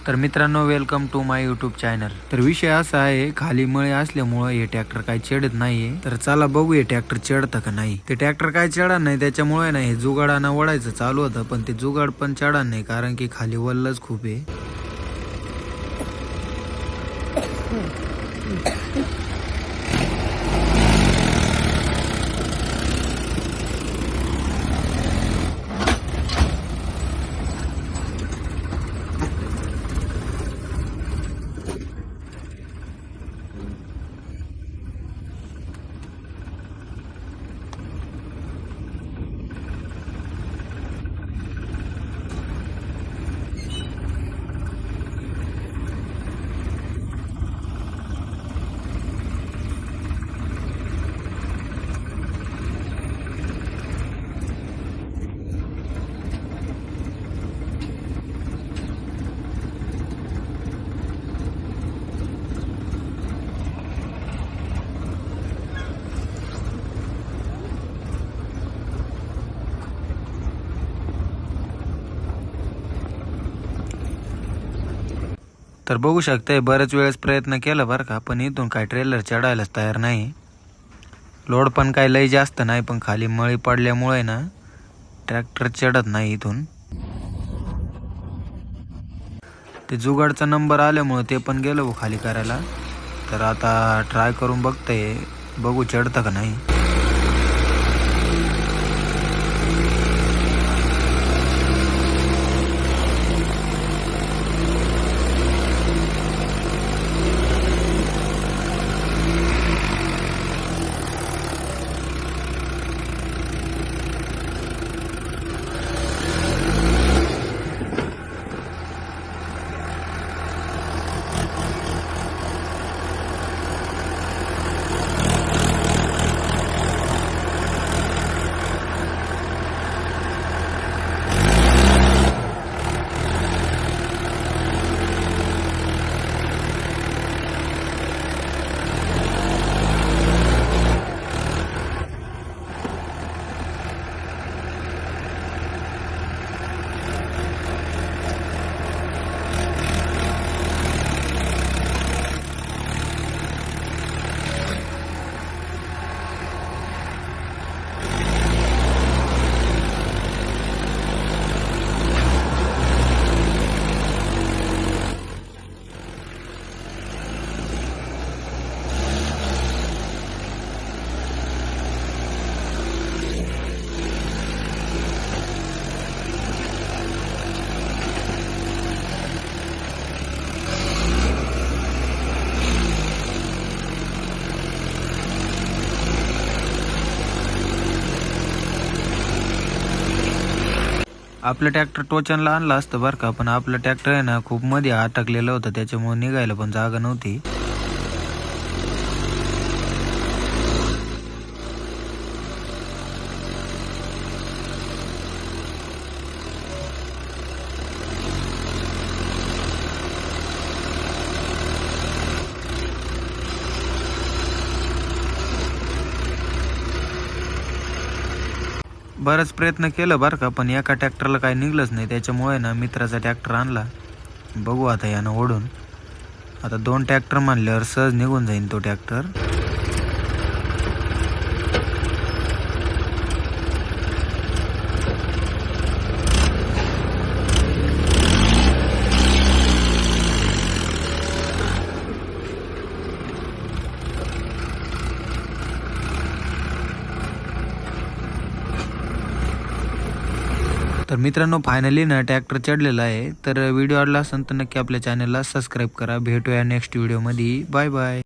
तर मित्रांनो, welcome to my YouTube channel. तर विषय असा आहे, खाली मळे असल्यामुळे हे ट्रॅक्टर काही चढत नाहीये। तर चला बघू हे ट्रॅक्टर चढतं का नाही। ते ट्रॅक्टर काय चढा नाही, त्याच्यामुळे नाही हे जुगाडानं वडायचं चालू होतं, पण ते जुगाड पण चढा नाही, कारण की खाली वल्लच खूप आहे। तर बघू शकताय, बरेच वेळेस प्रयत्न केला बरं का, पण इथून काय ट्रेलर चढायलाच तयार नाही। लोड पण काय लई जास्त नाही, पण खाली मळी पडल्यामुळे ना ट्रॅक्टर चढत नाही इथून। ते जुगाडचा नंबर आल्यामुळे ते पण गेलो खाली करायला। तर आता ट्राय करून बघतोय, बघू चढतं का नाही। आपलं ट्रॅक्टर टोचनला आणलं असतं बरं का, पण आपलं ट्रॅक्टर आहे ना खूप मध्ये अटकलेलं होतं, त्याच्यामुळे निघायला पण जागा नव्हती। बराच प्रयत्न केलं बरं का, पण एका ट्रॅक्टरला काही निघलंच नाही, त्याच्यामुळे ना मित्राचा ट्रॅक्टर आणला। बघू आता यानं ओढून, आता 2 ट्रॅक्टर मानल्यावर सहज निघून जाईल तो ट्रॅक्टर। तर मित्रांनो, फायनली ना ट्रॅक्टर चढलेला आहे। तर व्हिडिओ आवडला असेल तर नक्की आपल्या चॅनलला सबस्क्राईब करा। भेटूया नेक्स्ट व्हिडिओमध्ये। Bye bye.